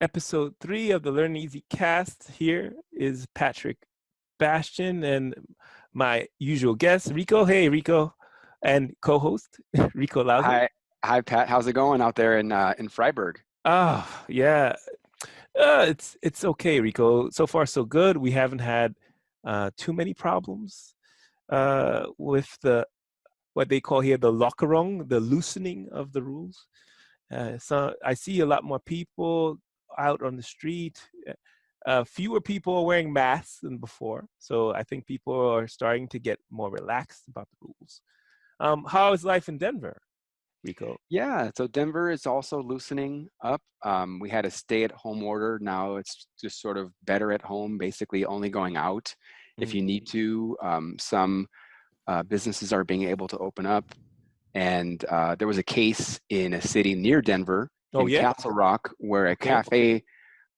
episode 3 of the Learneezee cast. Here is Patrick Bastien and my usual guest, Rico. Hey, Rico, and co-host, Rico Lazo. Hi, hi, Pat. How's it going out there in Freiburg? Oh, yeah. It's okay, Rico. So far, so good. We haven't had too many problems with the what they call here the Lockerung, the loosening of the rules. So I see a lot more people out on the street. Fewer people are wearing masks than before. So I think people are starting to get more relaxed about the rules. How is life in Denver, Rico? Yeah, so Denver is also loosening up. We had a stay-at-home order. Now it's just sort of better at home, basically only going out if Mm. you need to. Some businesses are being able to open up. And there was a case in a city near Denver, Oh, in yeah? Castle Rock, where a Okay. cafe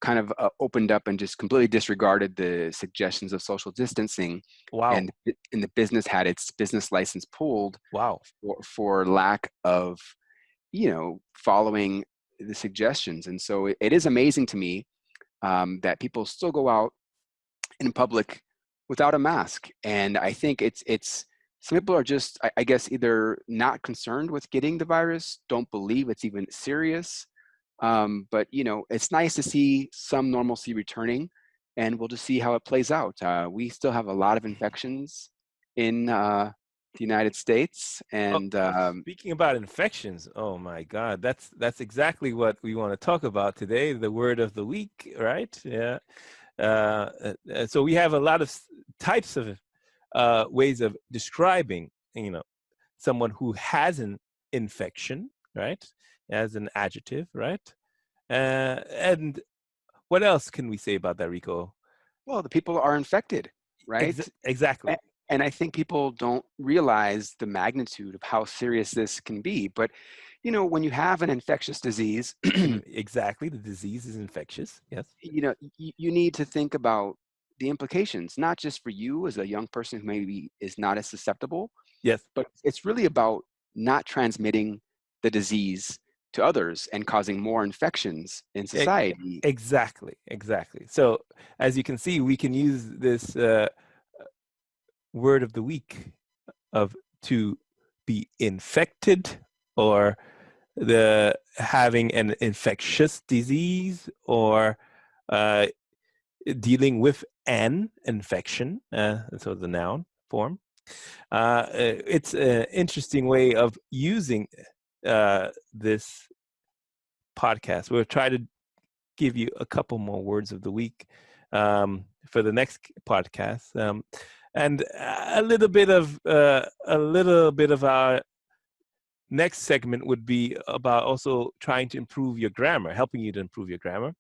kind of opened up and just completely disregarded the suggestions of social distancing, Wow. and the business had its business license pulled Wow. for lack of following the suggestions. And so it is amazing to me that people still go out in public without a mask. And I think it's some people are just, I guess, either not concerned with getting the virus, don't believe it's even serious. But it's nice to see some normalcy returning, and we'll just see how it plays out. We still have a lot of infections in the United States, Oh, and speaking about infections, oh my God, that's exactly what we want to talk about today. The word of the week, right? Yeah. So we have a lot of types of ways of describing, someone who has an infection, right? As an adjective, right? And what else can we say about that, Rico? well, the people are infected, right? Exactly. And I think people don't realize the magnitude of how serious this can be. But, when you have an infectious disease, Exactly. The disease is infectious. Yes. you need to think about the implications, not just for you as a young person who maybe is not as susceptible, Yes. but it's really about not transmitting the disease to others and causing more infections in E- society. Exactly. Exactly. So as you can see, we can use this word of the week of to be infected or the having an infectious disease or uh, dealing with an infection, so the noun form. It's an interesting way of using this podcast. We'll try to give you a couple more words of the week for the next podcast, and a little bit of our next segment would be about also trying to improve your grammar, helping you to improve your grammar.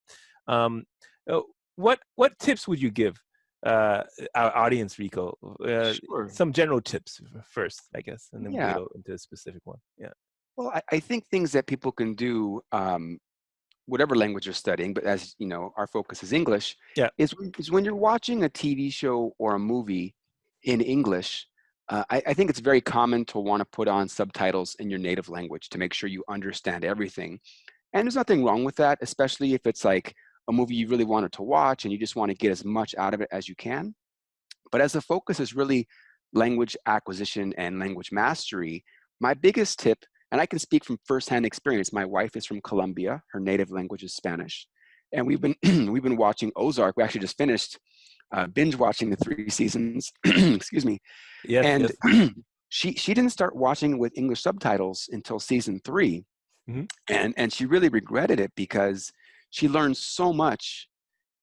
Um, uh, what tips would you give our audience, Rico? Sure. Some general tips first, I guess, and then we can Yeah. go into a specific one. Yeah. Well, I think things that people can do, whatever language you're studying, but as you know, our focus is English, Yeah. is when you're watching a TV show or a movie in English. I think it's very common to want to put on subtitles in your native language to make sure you understand everything. And there's nothing wrong with that, especially if it's like a movie you really wanted to watch and you just want to get as much out of it as you can. But as the focus is really language acquisition and language mastery, my biggest tip, and I can speak from firsthand experience, my wife is from Colombia, her native language is Spanish. And we've been we've been watching Ozark. We actually just finished binge watching the 3 seasons. Excuse me. Yes. And Yes. she didn't start watching with English subtitles until season 3, Hmm. and she really regretted it because she learned so much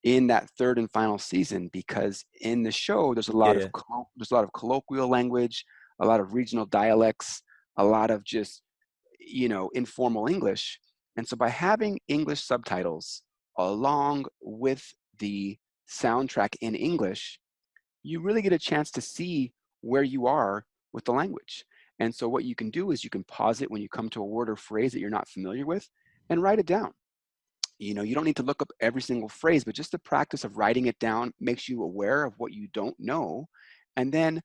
in that third and final season, because in the show there's a Yeah. lot of Yeah. colloquial language, a lot of regional dialects, a lot of just informal English. And so by having English subtitles along with the soundtrack in English, you really get a chance to see where you are with the language. And so what you can do is you can pause it when you come to a word or phrase that you're not familiar with and write it down. You don't need to look up every single phrase, but just the practice of writing it down makes you aware of what you don't know. And then,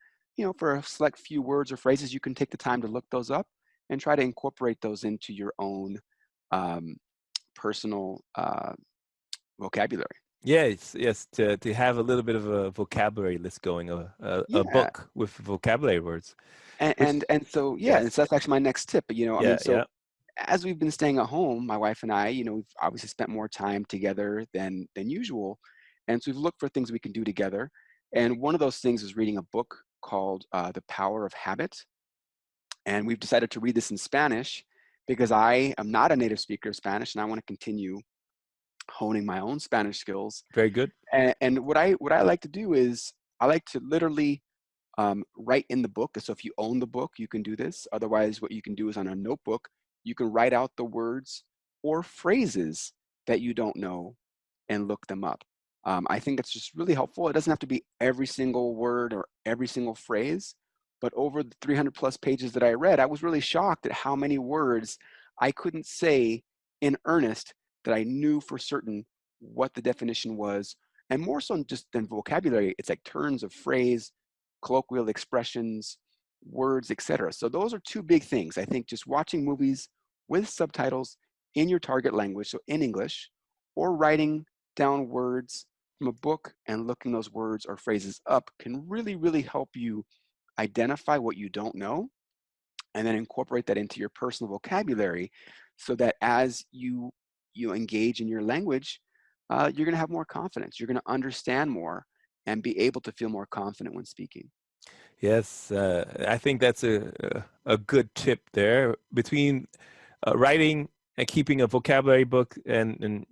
for a select few words or phrases, you can take the time to look those up and try to incorporate those into your own um, personal vocabulary. Yes, yes, to have a little bit of a vocabulary list going, a Yeah. book with vocabulary words, And which so yeah, and yes, so that's actually my next tip. I mean, yeah, so yeah, as we've been staying at home, my wife and I, we've obviously spent more time together than usual, and so we've looked for things we can do together. And one of those things is reading a book called The Power of Habit. And we've decided to read this in Spanish because I am not a native speaker of Spanish, and I want to continue honing my own Spanish skills. very good. And what I like to do is I like to literally write in the book. So if you own the book, you can do this. Otherwise, what you can do is on a notebook, you can write out the words or phrases that you don't know and look them up. I think it's just really helpful. It doesn't have to be every single word or every single phrase, but over the 300 plus pages that I read, I was really shocked at how many words I couldn't say in earnest that I knew for certain what the definition was. And more so just than vocabulary, it's like turns of phrase, colloquial expressions, words, etc. So those are two big things. I think just watching movies with subtitles in your target language, so in English, or writing down words from a book and looking those words or phrases up can really, really help you identify what you don't know and then incorporate that into your personal vocabulary so that as you engage in your language, you're going to have more confidence. You're going to understand more and be able to feel more confident when speaking. Yes, I think that's a good tip there between writing and keeping a vocabulary book and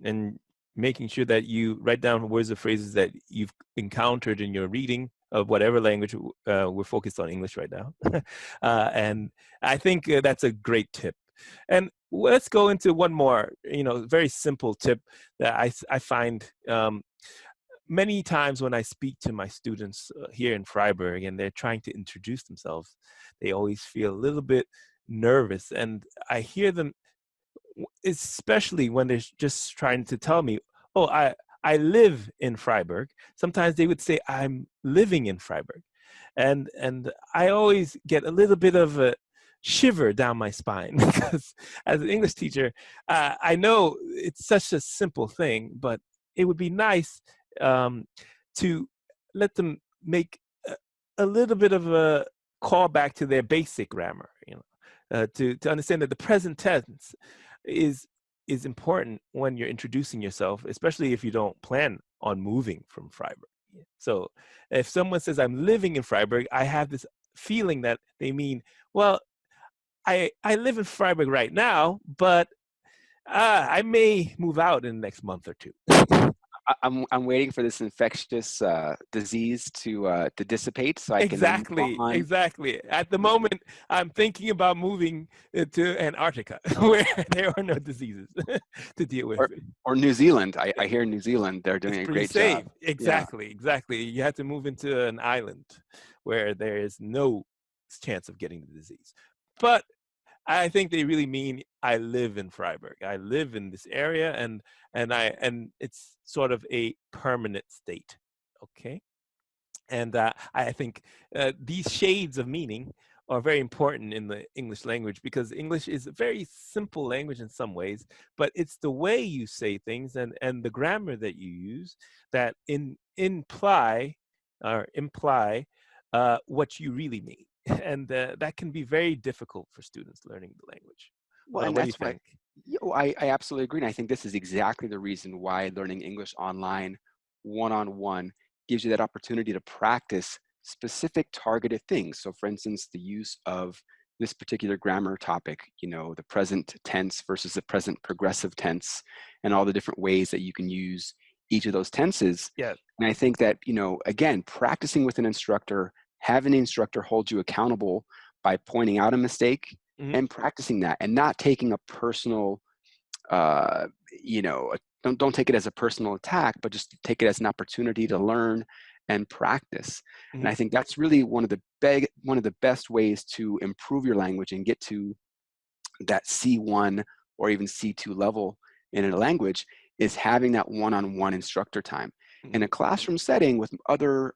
making sure that you write down words or phrases that you've encountered in your reading of whatever language. We're focused on English right now, and I think that's a great tip. And let's go into one more, very simple tip that I find many times when I speak to my students here in Freiburg and they're trying to introduce themselves, they always feel a little bit nervous. And I hear them, especially when they're just trying to tell me, oh, I live in Freiburg. Sometimes they would say, I'm living in Freiburg. And I always get a little bit of a shiver down my spine because as an English teacher, I know it's such a simple thing, but it would be nice um, to let them make a little bit of a callback to their basic grammar, to understand that the present tense is is important when you're introducing yourself, especially if you don't plan on moving from Freiburg. So if someone says I'm living in Freiburg, I have this feeling that they mean, well, I live in Freiburg right now, but I may move out in the next month or two. I'm waiting for this infectious disease to dissipate so I can then move Exactly, on. exactly. At the moment, I'm thinking about moving to Antarctica, where there are no diseases to deal with. Or New Zealand. I hear New Zealand, they're It's doing a pretty great job. safe. Yeah. Exactly, exactly. You have to move into an island where there is no chance of getting the disease. But I think they really mean I live in Freiburg. I live in this area, and it's sort of a permanent state. Okay. And I think these shades of meaning are very important in the English language because English is a very simple language in some ways, but it's the way you say things and the grammar that you use that imply what you really mean. And that can be very difficult for students learning the language. Well, and What do you that's why think? I absolutely agree. And I think this is exactly the reason why learning English online, one-on-one, gives you that opportunity to practice specific targeted things. So for instance, the use of this particular grammar topic, the present tense versus the present progressive tense, and all the different ways that you can use each of those tenses. Yeah. And I think that, again, practicing with an instructor, having the instructor hold you accountable by pointing out a mistake Hmm. and practicing that and not taking a personal, uh, you know, don't take it as a personal attack, but just take it as an opportunity to learn and practice. And Hmm. I think that's really one of the best ways to improve your language and get to that C1 or even C2 level in a language is having that one-on-one instructor time. In Hmm. a classroom setting with other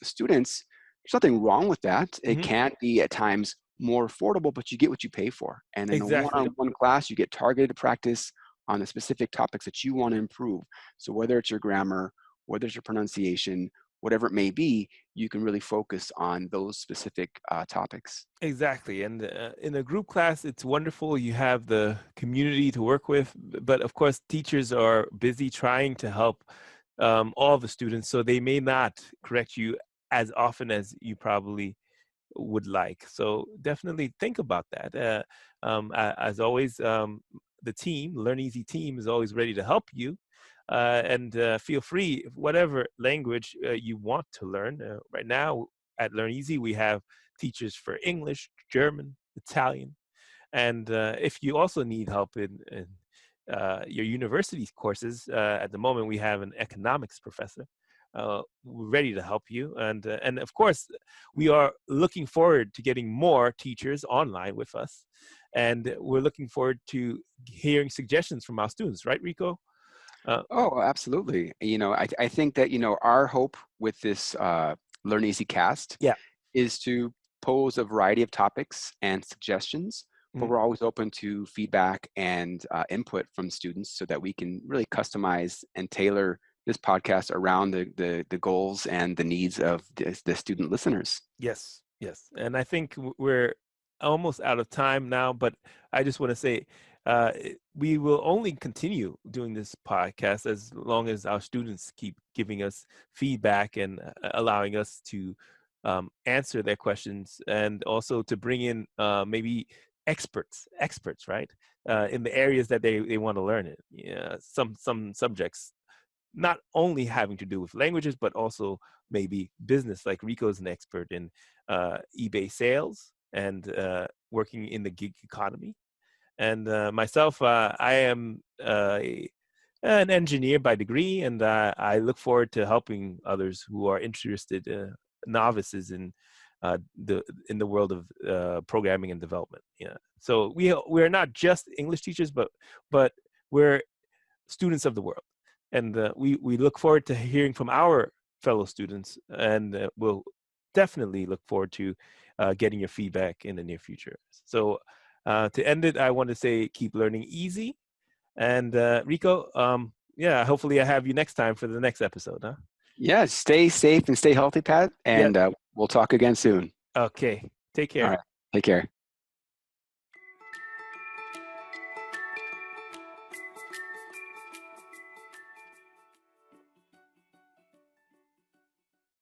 students, there's nothing wrong with that. It Hmm. can be at times more affordable, but you get what you pay for. And in a Exactly. one-on-one class, you get targeted practice on the specific topics that you want to improve. So whether it's your grammar, whether it's your pronunciation, whatever it may be, you can really focus on those specific topics. Exactly. And in a group class, it's wonderful. You have the community to work with. But of course, teachers are busy trying to help all the students. So they may not correct you as often as you probably would like. So definitely think about that. As always, the team, Learneezee team, is always ready to help you. And feel free, whatever language you want to learn. Right now at Learneezee, we have teachers for English, German, Italian, and if you also need help in your university courses, at the moment we have an economics professor. We're ready to help you, and of course, we are looking forward to getting more teachers online with us, and we're looking forward to hearing suggestions from our students. Right, Rico? Oh, absolutely. I think that, our hope with this Learn Easy cast Yeah. is to pose a variety of topics and suggestions, but Mm. we're always open to feedback and input from students so that we can really customize and tailor this podcast around the goals and the needs of the student listeners. Yes, yes. And I think we're almost out of time now, but I just want to say we will only continue doing this podcast as long as our students keep giving us feedback and allowing us to answer their questions, and also to bring in maybe experts, right? In the areas that they want to learn it. Yeah, some subjects not only having to do with languages, but also maybe business. Like Rico's an expert in eBay sales and working in the gig economy. And myself, I am an engineer by degree, and I look forward to helping others who are interested, novices in the world of programming and development. Yeah. So we're not just English teachers, but we're students of the world. And we look forward to hearing from our fellow students, and we'll definitely look forward to getting your feedback in the near future. So to end it, I want to say keep learning easy. And Rico, yeah, hopefully I have you next time for the next episode, huh? Yeah, stay safe and stay healthy, Pat, Yeah. and we'll talk again soon. Okay. Take All care. right, take care.